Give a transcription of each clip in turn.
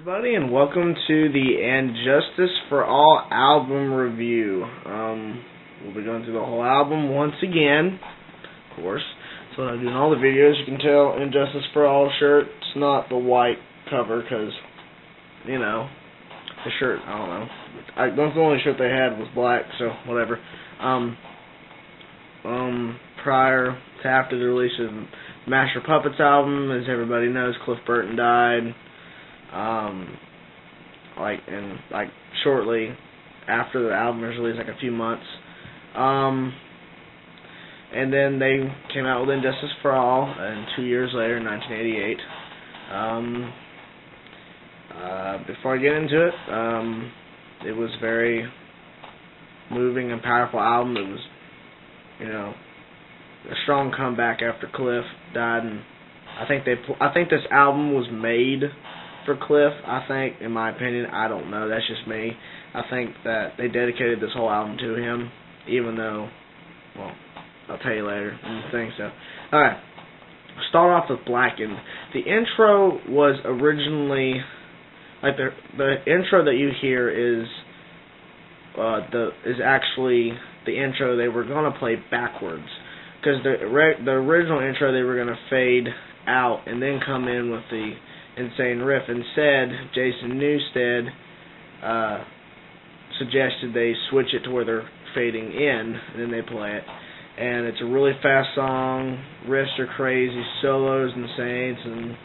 Everybody, and welcome to the And Justice for All album review. We'll be going through the whole album once again, of course. So I do in all the videos. You can tell And Justice for All shirt. It's not the white cover because, you know, the shirt, I don't know. That's the only shirt they had was black, so whatever. Prior to after the release of Master Puppets album, as everybody knows, Cliff Burton died. Shortly after the album was released, like a few months. And then they came out with And Justice for All, and 2 years later, in 1988. Before I get into it, it was a very moving and powerful album. It was, you know, a strong comeback after Cliff died, and I think this album was made for Cliff. I think, in my opinion, I don't know, that's just me. I think that they dedicated this whole album to him, even though, well, I'll tell you later. I don't think so. Alright, start off with Blackened. The intro was originally, like, the intro that you hear is actually the intro they were going to play backwards. Because the original intro they were going to fade out and then come in with the insane riff. Instead, Jason Newsted suggested they switch it to where they're fading in, and then they play it. And it's a really fast song. Riffs are crazy, solos insane, and,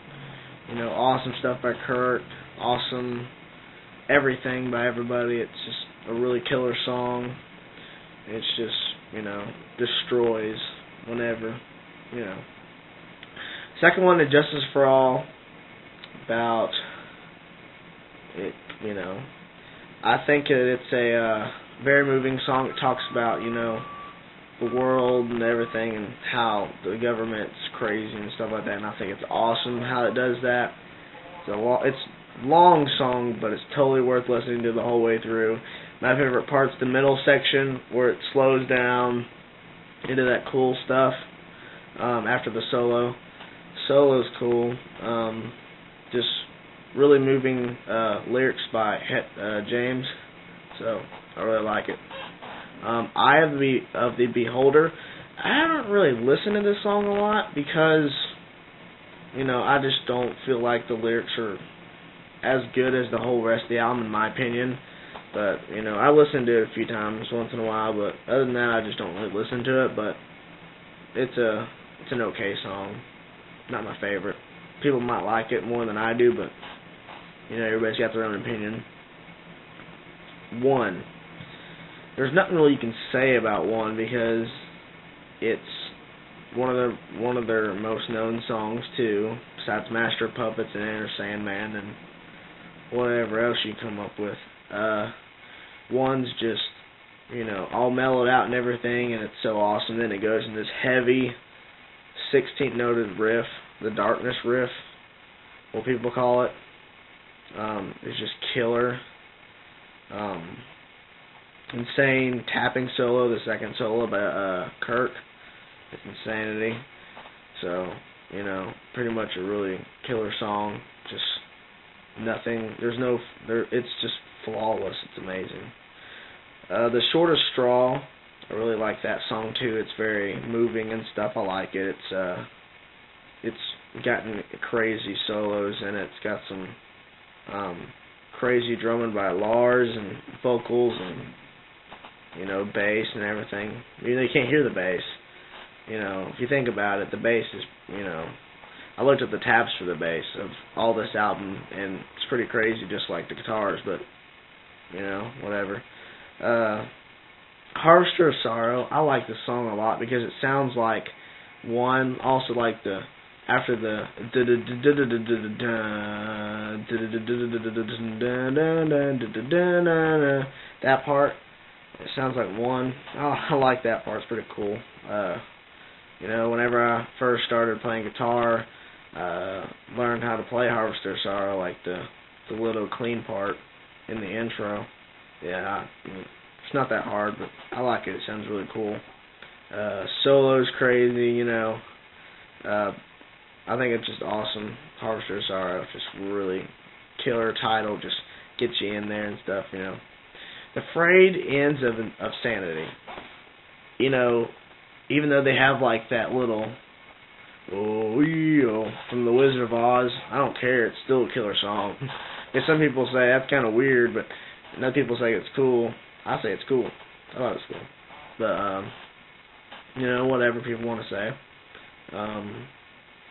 you know, awesome stuff by Kurt, awesome everything by everybody. It's just a really killer song. It's just, you know, destroys whenever, you know. Second one, And Justice for All, about it, you know, I think it's a very moving song. It talks about, you know, the world and everything and how the government's crazy and stuff like that, and I think it's awesome how it does that. It's a long song, but it's totally worth listening to the whole way through. My favorite part's the middle section where it slows down into that cool stuff after the solo. Solo's cool. Just really moving lyrics by James, so I really like it. Eye of the Beholder. I haven't really listened to this song a lot because, you know, I just don't feel like the lyrics are as good as the whole rest of the album, in my opinion. But, you know, I listen to it a few times once in a while, but other than that, I just don't really listen to it. But it's an okay song. Not my favorite. People might like it more than I do, but, you know, everybody's got their own opinion. One. There's nothing really you can say about One because it's one of their most known songs too, besides Master Puppets and Enter Sandman and whatever else you come up with. One's just, you know, all mellowed out and everything, and it's so awesome. Then it goes in this heavy 16th noted riff, the Darkness riff, what people call it. It's just killer. Insane tapping solo, the second solo by Kirk. It's Insanity. So, you know, pretty much a really killer song. Just nothing, it's just flawless. It's amazing. The Shortest Straw, I really like that song too. It's very moving and stuff. I like it. It's gotten crazy solos in it. It's got some crazy drumming by Lars and vocals and, you know, bass and everything. You know, you can't hear the bass. You know, if you think about it, the bass is, you know, I looked at the tabs for the bass of all this album, and it's pretty crazy, just like the guitars, but, you know, whatever. Harvester of Sorrow, I like this song a lot because it sounds like One, also like the, after the that part, it sounds like One. Oh, I like that part. It's pretty cool. You know, whenever I first started playing guitar, learned how to play Harvester of Sorrow, like the little clean part in the intro. Yeah, it's not that hard, but I like it. It sounds really cool. Solo's crazy, you know. I think it's just awesome. Harvester of Sorrow just really killer title just gets you in there and stuff, you know. The frayed ends of Sanity, you know, even though they have like that little from the Wizard of Oz, I don't care, it's still a killer song. And some people say that's kind of weird, but other people say it's cool. I say it's cool. I thought it's cool. But, you know, whatever people want to say.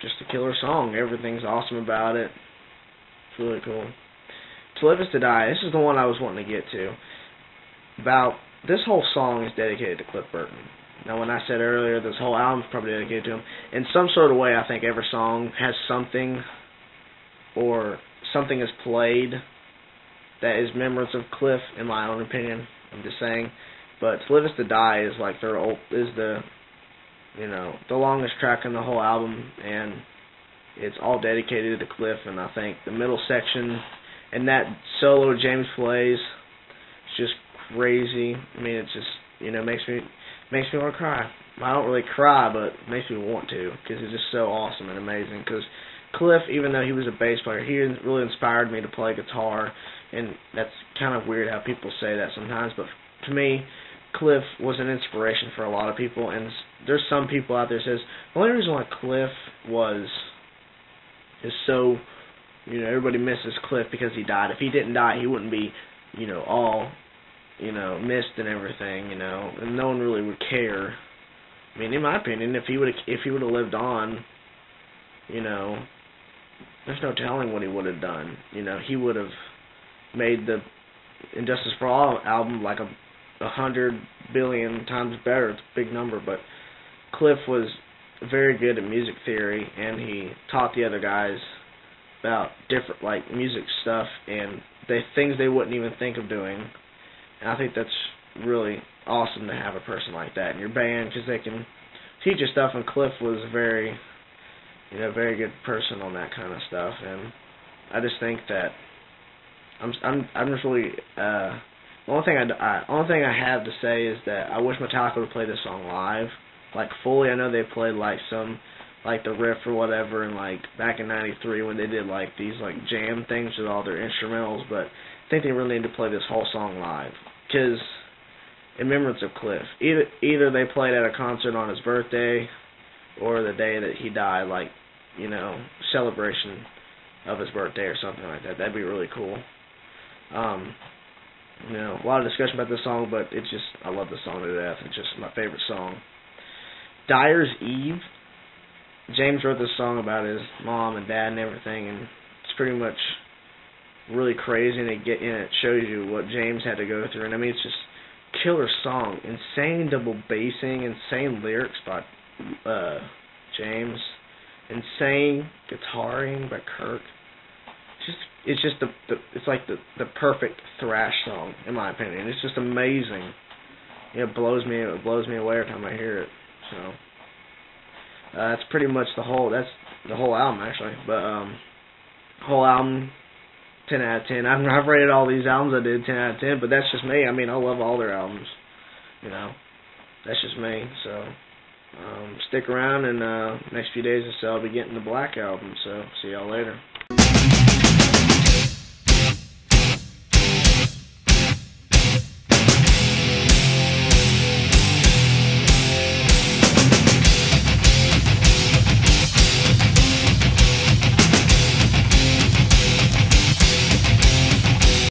Just a killer song. Everything's awesome about it. It's really cool. To Live is to Die. This is the one I was wanting to get to. This whole song is dedicated to Cliff Burton. Now, when I said earlier this whole album is probably dedicated to him, in some sort of way, I think every song has something, or something is played that is remembrance of Cliff, in my own opinion. I'm just saying. But To Live is to Die is like the longest track in the whole album, and it's all dedicated to Cliff. And I think the middle section and that solo James plays is just crazy. I mean, it's just, you know, makes me want to cry. I don't really cry, but it makes me want to, because it's just so awesome and amazing. Because Cliff, even though he was a bass player, he really inspired me to play guitar, and that's kind of weird how people say that sometimes, but to me, Cliff was an inspiration for a lot of people, and there's some people out there that says the only reason why Cliff is so, you know, everybody misses Cliff because he died. If he didn't die, he wouldn't be, you know, all, you know, missed and everything, you know, and no one really would care. I mean, in my opinion, if he would have lived on, you know, there's no telling what he would have done. You know, he would have made the Injustice for All album like 100 billion times better. It's a big number, but Cliff was very good at music theory, and he taught the other guys about different, like, music stuff and things they wouldn't even think of doing. And I think that's really awesome to have a person like that in your band, because they can teach you stuff, and Cliff was a very good person on that kind of stuff. And I just think that I'm just really the only thing I have to say is that I wish Metallica would play this song live, like fully. I know they played like some, like the riff or whatever, and like back in '93 when they did like these like jam things with all their instrumentals, but I think they really need to play this whole song live, because in remembrance of Cliff. Either they played at a concert on his birthday or the day that he died, like, you know, celebration of his birthday or something like that. That'd be really cool. You know, a lot of discussion about this song, but it's just, I love the song to death. It's just my favorite song. Dyers Eve. James wrote this song about his mom and dad and everything, and it's pretty much really crazy, and it shows you what James had to go through. And I mean, it's just killer song, insane double bassing, insane lyrics by James, insane guitaring by Kirk. It's just it's like the perfect thrash song, in my opinion. It's just amazing. It blows me away every time I hear it. So that's pretty much the whole album, actually. But whole album, 10 out of 10. I've rated all these albums I did 10 out of 10, but that's just me. I mean, I love all their albums. You know, that's just me. So stick around, and next few days or so I'll be getting the Black album. So see y'all later.